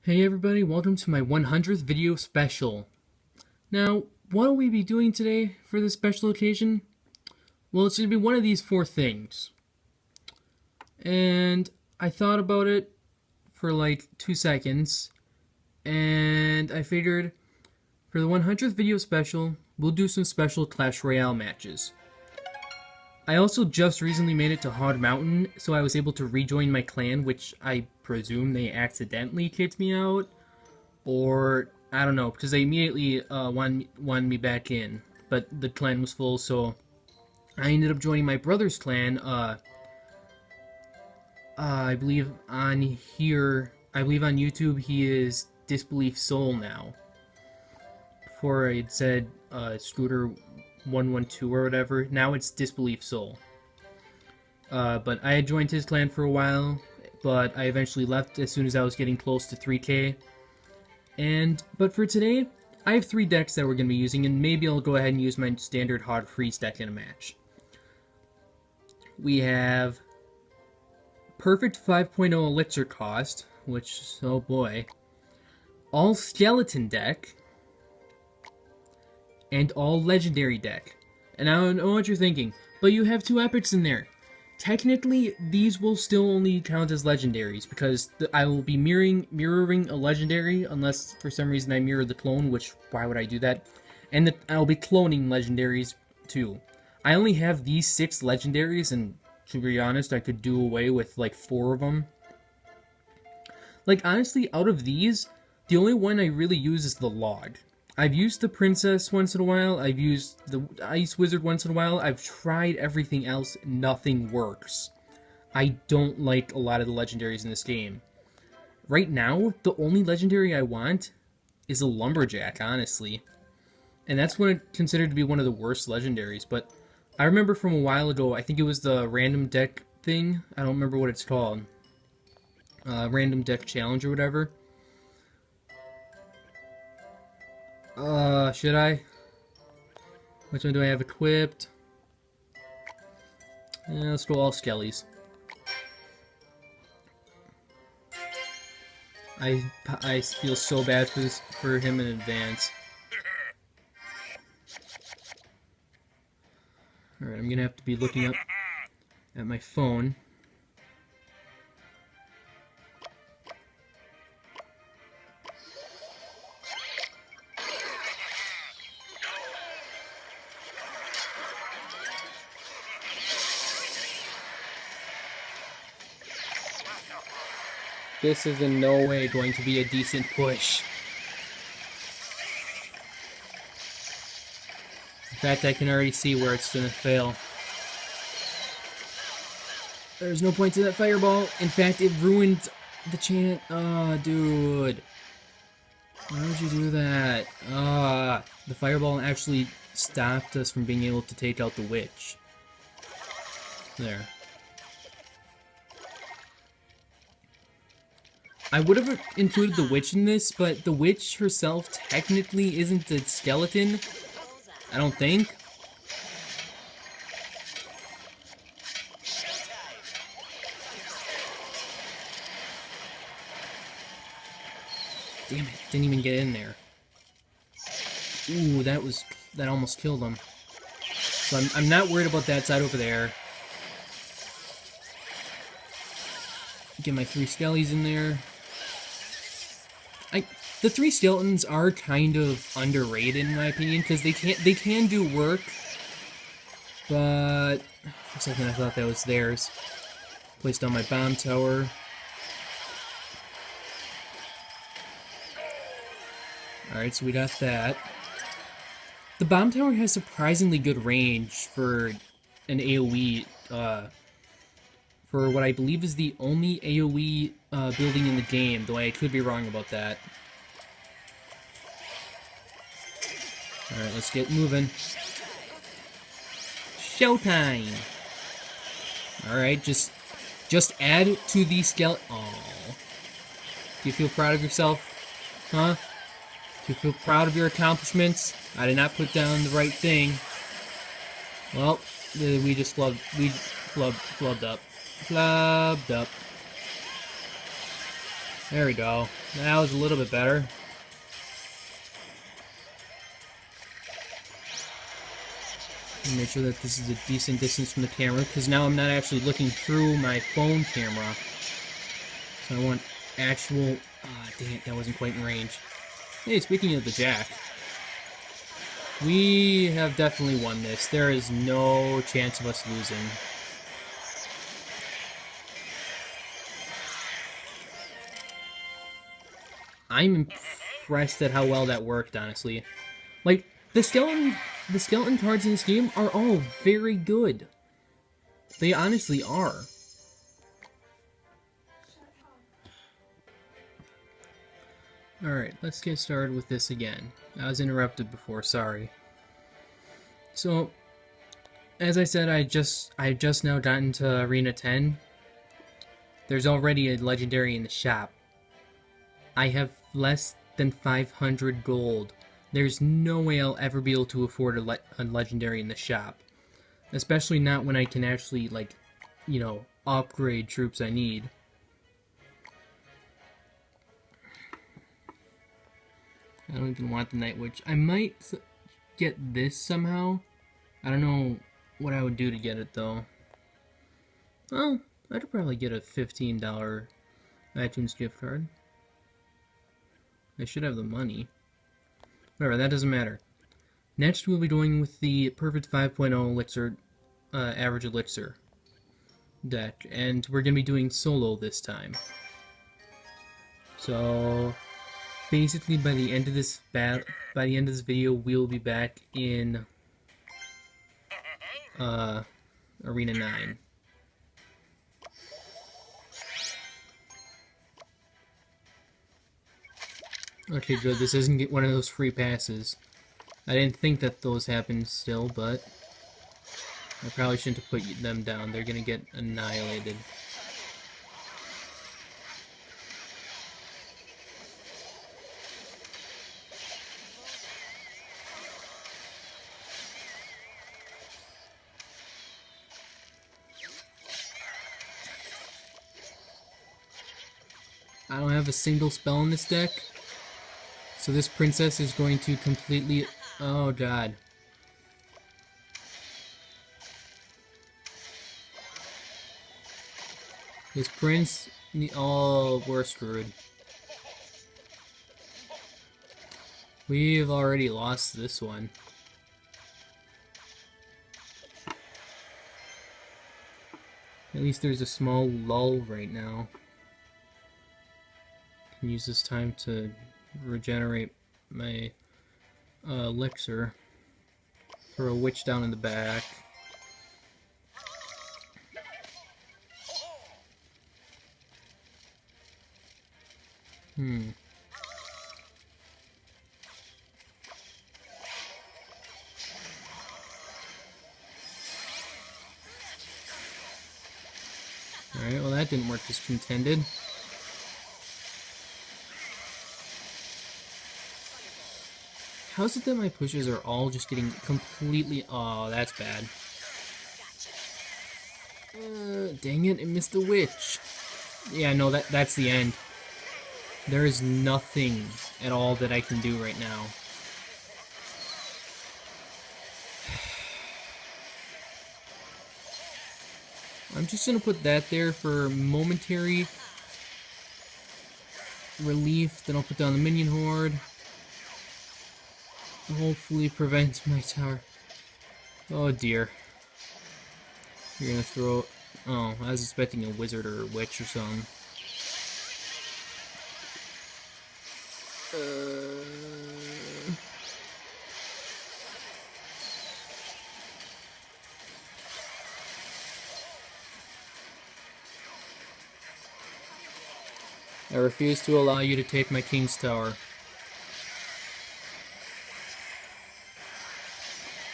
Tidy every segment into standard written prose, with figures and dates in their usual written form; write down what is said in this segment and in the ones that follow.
Hey everybody, welcome to my 100th video special. Now, what will we be doing today for this special occasion? Well, it's going to be one of these four things. And I thought about it for like 2 seconds, and I figured for the 100th video special, we'll do some special Clash Royale matches. I also just recently made it to Hard Mountain, so I was able to rejoin my clan, which I presume they accidentally kicked me out, or I don't know, because they immediately wanted me back in, but the clan was full, so I ended up joining my brother's clan. I believe on YouTube he is Disbelief Soul now. Before it said Scooter 112 or whatever. Now it's Disbelief Soul. But I had joined his clan for a while, but I eventually left as soon as I was getting close to 3K. But for today, I have 3 decks that we're going to be using, and maybe I'll go ahead and use my standard Hard Freeze deck in a match. We have Perfect 5.0 Elixir cost, which, oh boy. All Skeleton deck, and all Legendary deck. And I don't know what you're thinking, but you have 2 Epics in there. Technically, these will still only count as Legendaries, because I will be mirroring a Legendary, unless for some reason I mirror the clone, which, why would I do that? And I'll be cloning Legendaries, too. I only have these 6 Legendaries, and to be honest, I could do away with, like, 4 of them. Like, honestly, out of these, the only one I really use is the Log. I've used the Princess once in a while, I've used the Ice Wizard once in a while, I've tried everything else, nothing works. I don't like a lot of the legendaries in this game. Right now, the only legendary I want is a Lumberjack, honestly. And that's what I consider to be one of the worst legendaries, but I remember from a while ago, I think it was the random deck thing, I don't remember what it's called. Random deck challenge or whatever. Should I? Which one do I have equipped? Let's go all Skellies. I feel so bad for him in advance. Alright, I'm gonna have to be looking up at my phone. This is in no way going to be a decent push. In fact, I can already see where it's gonna fail. There's no point to that fireball. In fact, it ruined the chant. Oh, dude. Why would you do that? The fireball actually stopped us from being able to take out the witch. There. I would have included the witch in this, but the witch herself technically isn't a skeleton. I don't think. Damn it, didn't even get in there. Ooh, that almost killed him. So I'm not worried about that side over there. Get my 3 skellies in there. The 3 skeletons are kind of underrated in my opinion, because they can do work, but for a second I thought that was theirs. Placed on my bomb tower. Alright, so we got that. The bomb tower has surprisingly good range for an AoE, for what I believe is the only AoE building in the game, though I could be wrong about that. Alright, let's get moving. Showtime! Alright, just add to the skeleton. Aww. Do you feel proud of yourself? Huh? Do you feel proud of your accomplishments? I did not put down the right thing. Well, we just flubbed up. Flubbed up. There we go. That was a little bit better. Make sure that this is a decent distance from the camera, because now I'm not actually looking through my phone camera. So I want actual... Ah, dang it, that wasn't quite in range. Hey, speaking of the Jack, we have definitely won this. There is no chance of us losing. I'm impressed at how well that worked, honestly. Like, the skeleton cards in this game are all very good. They honestly are. Alright, let's get started with this again. I was interrupted before, sorry. So, as I said, I've just now gotten to Arena 10. There's already a legendary in the shop. I have less than 500 gold. There's no way I'll ever be able to afford a legendary in the shop. Especially not when I can actually, like, you know, upgrade troops I need. I don't even want the Night Witch. I might get this somehow. I don't know what I would do to get it, though. Well, I'd probably get a $15 iTunes gift card. I should have the money. Whatever, that doesn't matter. Next, we'll be going with the Perfect 5.0 Elixir, Average Elixir deck, and we're going to be doing solo this time. So, basically, by the end of this video, we'll be back in Arena 9. Okay, good. This isn't one of those free passes. I didn't think that those happened still, but I probably shouldn't have put them down. They're gonna get annihilated. I don't have a single spell in this deck. So this princess is going to completely... Oh, God. This prince... Oh, we're screwed. We've already lost this one. At least there's a small lull right now. I can use this time to regenerate my elixir. Throw a witch down in the back. Alright, well that didn't work as intended. How is it that my pushes are all just getting completely... Oh, that's bad. Dang it, I missed the witch. Yeah, no, that's the end. There is nothing at all that I can do right now. I'm just gonna put that there for momentary relief. Then I'll put down the minion horde. Hopefully prevent my tower. Oh dear. You're gonna throw... Oh, I was expecting a wizard or a witch or something. I refuse to allow you to take my king's tower.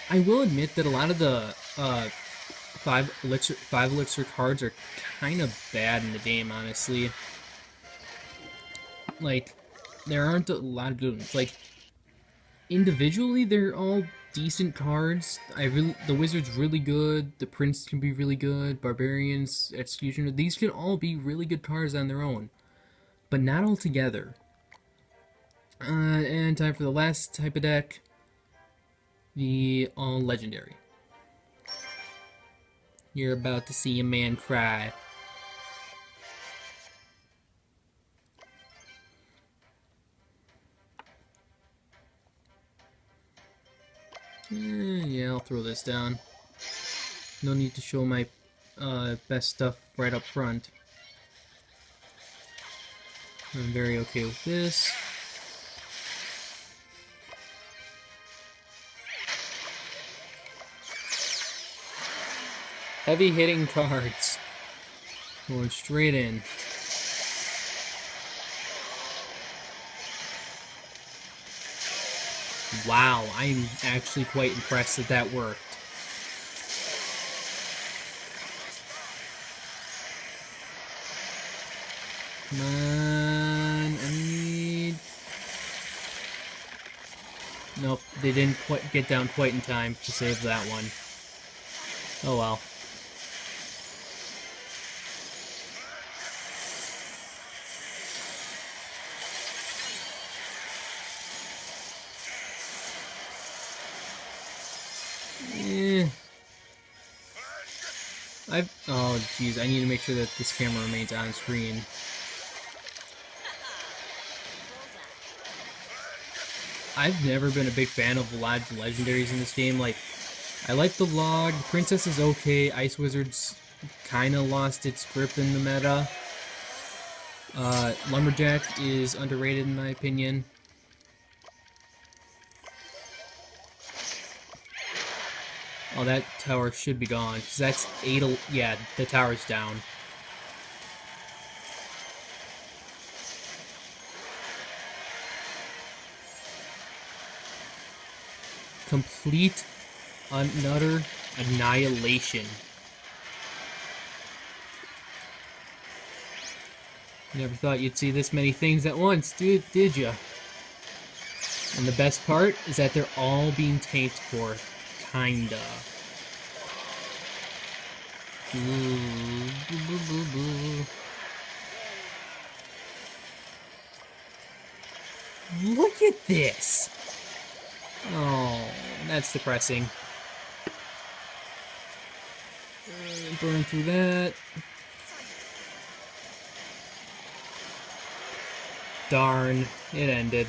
I will admit that a lot of the five elixir cards are kind of bad in the game, honestly. Like, there aren't a lot of good ones. Like, individually, they're all decent cards. The wizard's really good. The prince can be really good. Barbarians, executioner, these can all be really good cards on their own. but not all together. And time for the last type of deck, the all legendary. You're about to see a man cry. Yeah, I'll throw this down. No need to show my best stuff right up front. I'm very okay with this. Heavy hitting cards. Going straight in. Wow, I'm actually quite impressed that that worked. Come on, I need... Nope, they didn't quite get down quite in time to save that one. Oh well. Oh jeez, I need to make sure that this camera remains on screen. I've never been a big fan of a lot of legendaries in this game. Like, I like the Log, Princess is okay, Ice Wizard's kinda lost its grip in the meta. Lumberjack is underrated in my opinion. Oh, that tower should be gone, because that's 8... Yeah, the tower's down. Complete and utter annihilation. Never thought you'd see this many things at once, did ya? And the best part is that they're all being tanked for, kinda. Look at this! Oh, that's depressing. Burn through that. Darn, it ended.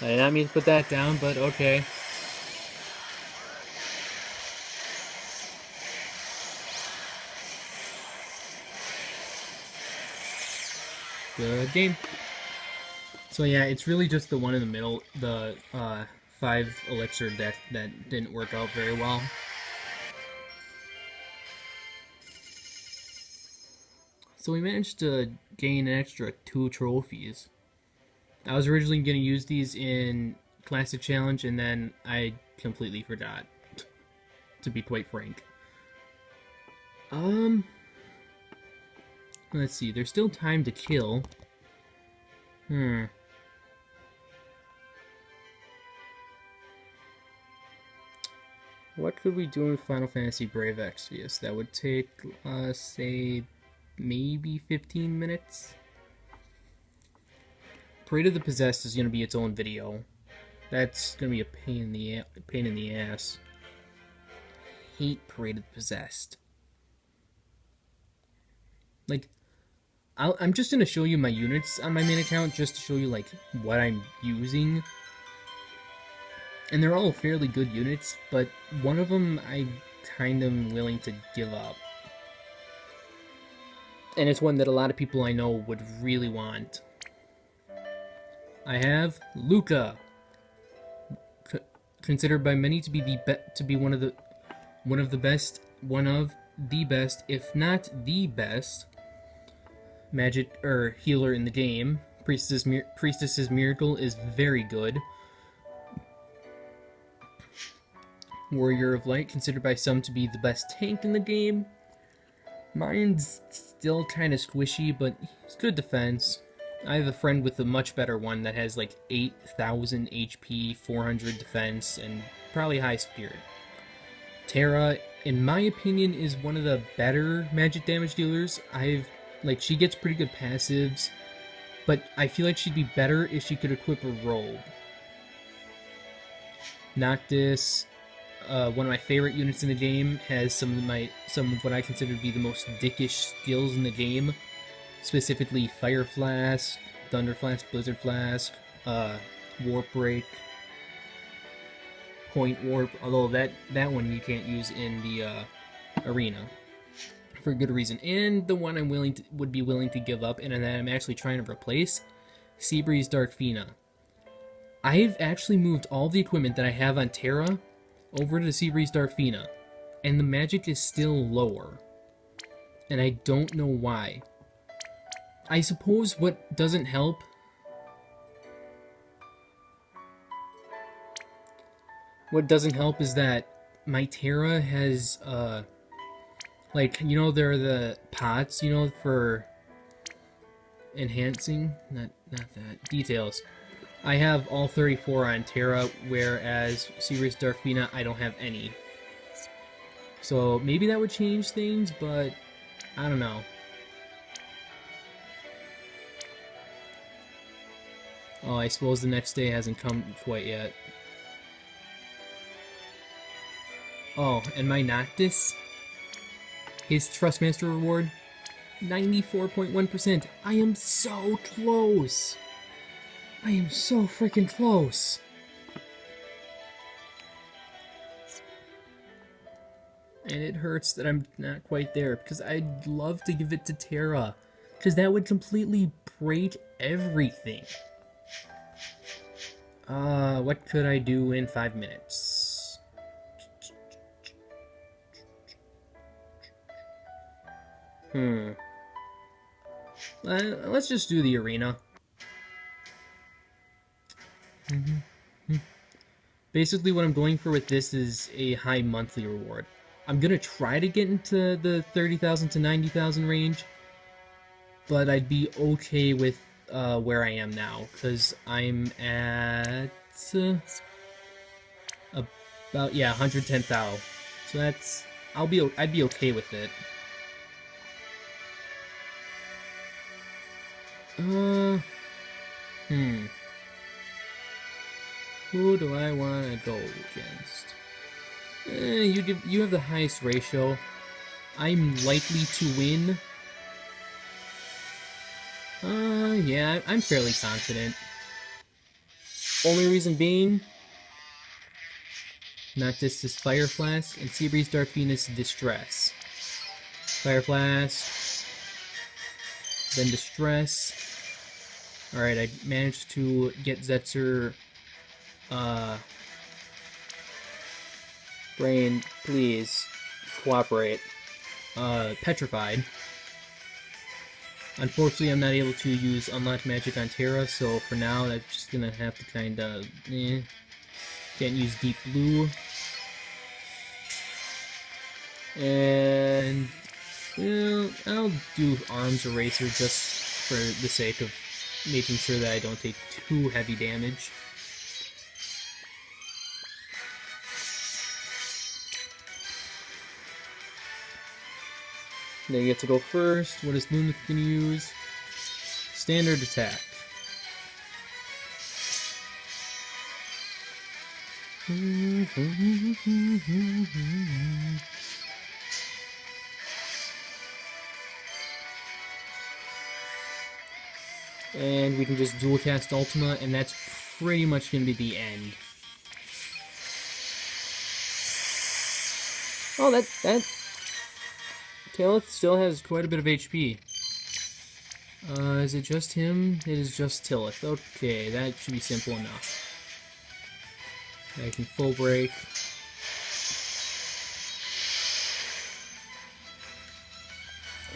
I did not mean to put that down, but okay. Good game. So yeah, it's really just the one in the middle, the 5 elixir deck that didn't work out very well. So we managed to gain an extra 2 trophies. I was originally going to use these in Classic Challenge, and then I completely forgot, to be quite frank. Let's see, there's still time to kill. What could we do in Final Fantasy Brave Exvius? That would take, say, maybe 15 minutes? Parade of the Possessed is going to be its own video. That's going to be a pain in the ass. Hate Parade of the Possessed. Like, I'm just going to show you my units on my main account just to show you, like, what I'm using. And they're all fairly good units, but one of them I kind of am willing to give up. And it's one that a lot of people I know would really want. I have Luca, considered by many to be one of the best, if not the best, magic healer in the game. Priestess's Miracle is very good. Warrior of Light, considered by some to be the best tank in the game. Mine's still kind of squishy, but it's good defense. I have a friend with a much better one that has like 8,000 HP, 400 defense, and probably high spirit. Terra, in my opinion, is one of the better magic damage dealers. She gets pretty good passives, but I feel like she'd be better if she could equip a robe. Noctis, one of my favorite units in the game, has some of what I consider to be the most dickish skills in the game. Specifically Fire Flask, Thunder Flask, Blizzard Flask, Warp Break, Point Warp, although that one you can't use in the arena for good reason. And the one would be willing to give up and that I'm actually trying to replace, Seabreeze Darkfina. I've actually moved all the equipment that I have on Terra over to Seabreeze Darkfina, and the magic is still lower. And I don't know why. I suppose what doesn't help is that my Terra has, there are the pots, for enhancing, not that, details. I have all 34 on Terra, whereas Seabreeze Darkfina, I don't have any. So maybe that would change things, but I don't know. Oh, I suppose the next day hasn't come quite yet. Oh, and my Noctis, his Trustmaster reward, 94.1%. I am so close. I am so freaking close. And it hurts that I'm not quite there, because I'd love to give it to Terra, because that would completely break everything. What could I do in 5 minutes? Let's just do the arena. Basically, what I'm going for with this is a high monthly reward. I'm gonna try to get into the 30,000 to 90,000 range, but I'd be okay with where I am now, because I'm at about 110,000. So that's I'd be okay with it. Who do I want to go against? You have the highest ratio. I'm likely to win. Yeah, I'm fairly confident. Only reason being, Noctis is Fire Flask, and Seabreeze Darkfina's Distress. Fire Flask, then Distress. Alright, I managed to get Zetzer. Brain, please cooperate. Petrified. Unfortunately, I'm not able to use Unlocked Magic on Terra, so for now, I'm just gonna have to kinda, Can't use Deep Blue. And, well, I'll do Arms Eraser just for the sake of making sure that I don't take too heavy damage. They get to go first. What is Moonwith going to use? Standard attack. And we can just dual cast Ultima, and that's pretty much going to be the end. Oh, that Talith still has quite a bit of HP. Is it just him? It is just Tilith. Okay, that should be simple enough. I can full break.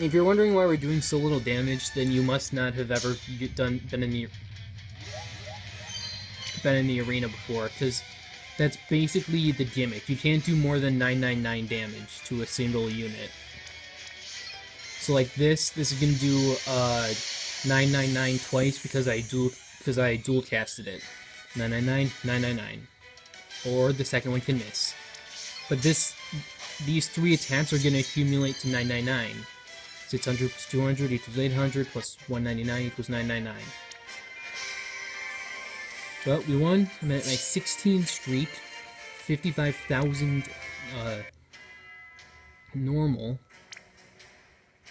If you're wondering why we're doing so little damage, then you must not have ever been in the arena before, because that's basically the gimmick. You can't do more than 999 damage to a single unit. So like this is gonna do 999 twice because I dual casted it. 999, 999. Or the second one can miss. But these 3 attacks are going to accumulate to 999. 600 plus 200 equals 800 plus 199 equals 999. But we won. I'm at my 16th streak. 55,000 normal.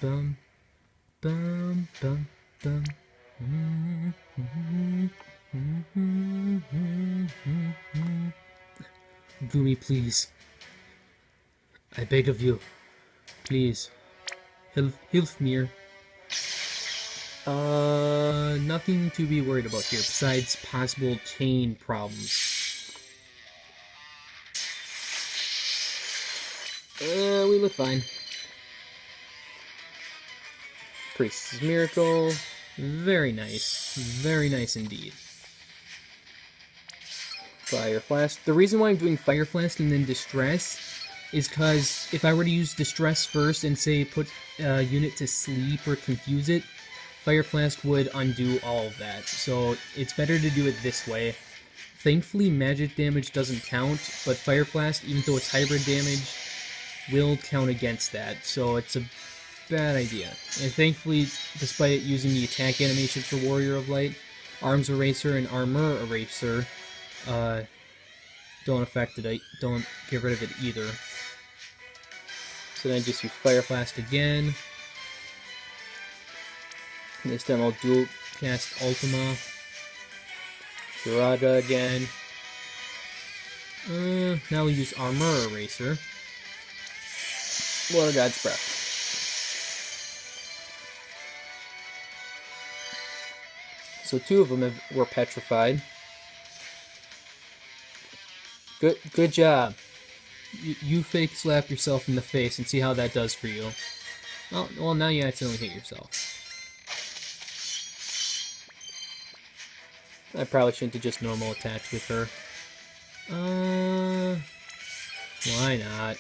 Bum, bum, bum, bum. Gumi, please. I beg of you. Please. Hilf mir. Nothing to be worried about here besides possible chain problems. We look fine. Priest's Miracle. Very nice. Very nice indeed. Fire Flask. The reason why I'm doing Fire Flask and then Distress is because if I were to use Distress first and say put a unit to sleep or confuse it, Fire Flask would undo all of that. So it's better to do it this way. Thankfully magic damage doesn't count, but Fire Flask, even though it's hybrid damage, will count against that. So it's a bad idea. And thankfully, despite using the attack animation for Warrior of Light, Arms Eraser and Armor Eraser don't affect it. Don't get rid of it either. So then just use Fire Flask again. This time I'll dual cast Ultima. Shirada again. Now we use Armor Eraser. Water God's Breath. So 2 of them were petrified. Good job. You fake slap yourself in the face and see how that does for you. Well, now you accidentally hit yourself. I probably shouldn't have just normal attacked with her. Why not?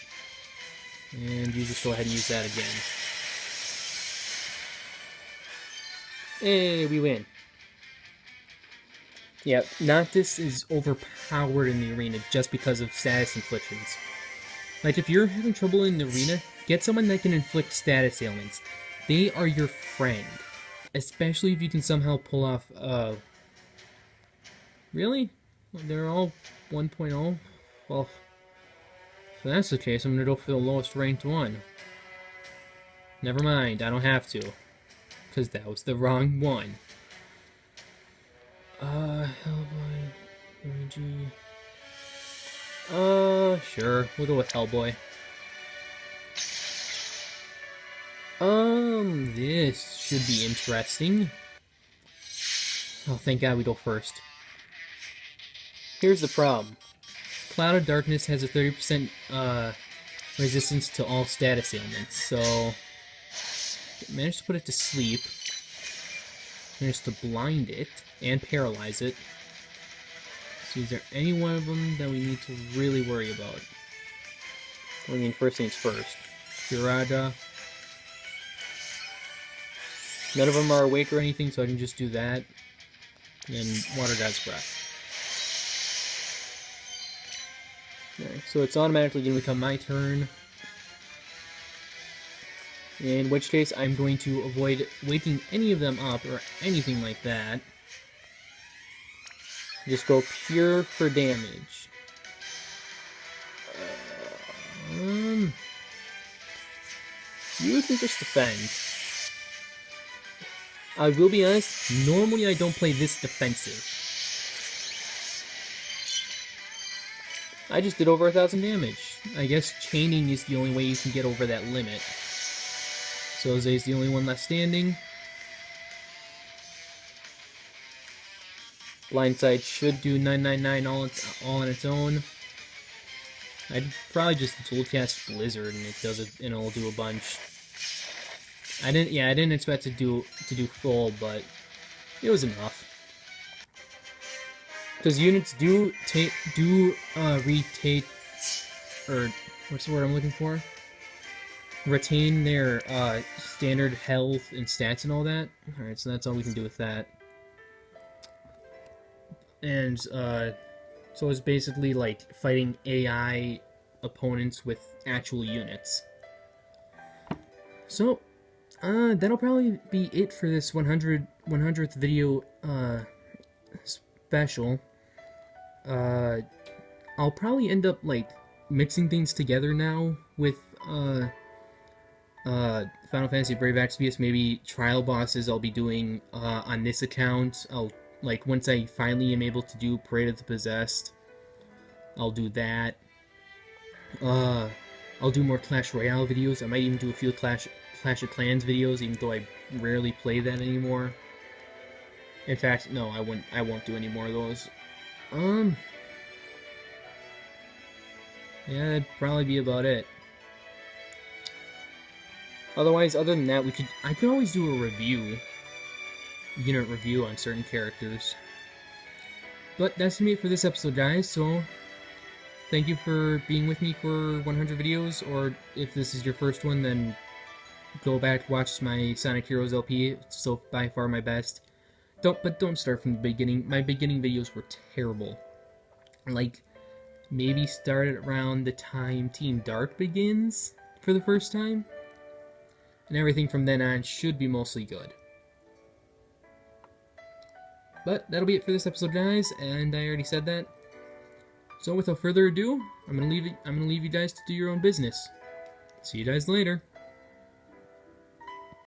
And you just go ahead and use that again. Hey, we win. Yeah, Noctis is overpowered in the arena just because of status inflictions. Like, if you're having trouble in the arena, get someone that can inflict status ailments. They are your friend. Especially if you can somehow pull off, Really? They're all 1.0? Well, if that's the case, I'm gonna go for the lowest ranked one. Never mind, I don't have to. Because that was the wrong one. Hellboy, Luigi. Sure, we'll go with Hellboy. This should be interesting. Oh, thank God we go first. Here's the problem. Cloud of Darkness has a 30% resistance to all status ailments, so managed to put it to sleep. Managed to blind it and paralyze it. So is there any one of them that we need to really worry about? I mean, first things first. Shirada. None of them are awake or anything, so I can just do that. And Water God's Breath. Alright, so it's automatically going to become my turn. In which case, I'm going to avoid waking any of them up or anything like that. Just go pure for damage. You can just defend. I will be honest, normally I don't play this defensive. I just did over 1,000 damage. I guess chaining is the only way you can get over that limit. So Zay's the only one left standing. Blindside should do 999 all on its own. I'd probably just dual cast Blizzard and it'll do a bunch. I didn't expect to do full, but it was enough. Because units do retake, or what's the word I'm looking for? retain their standard health and stats and all that. Alright, so that's all we can do with that. And so it's basically like fighting AI opponents with actual units. So that'll probably be it for this 100th video special. I'll probably end up like mixing things together now with Final Fantasy Brave Exvius. Maybe trial bosses I'll be doing on this account. I'll like once I finally am able to do Parade of the Possessed, I'll do that. I'll do more Clash Royale videos. I might even do a few Clash of Clans videos, even though I rarely play that anymore. In fact, no, I won't do any more of those. Yeah, that'd probably be about it. Otherwise, other than that, I could always do a review. Unit review on certain characters. But that's gonna be it for this episode, guys, so thank you for being with me for 100 videos, or if this is your first one, then go back, watch my Sonic Heroes LP. It's still by far my best. Don't start from the beginning. My beginning videos were terrible. Like, maybe start it around the time Team Dark begins for the first time. And everything from then on should be mostly good. But that'll be it for this episode, guys, and I already said that. So without further ado, I'm gonna leave you guys to do your own business. See you guys later.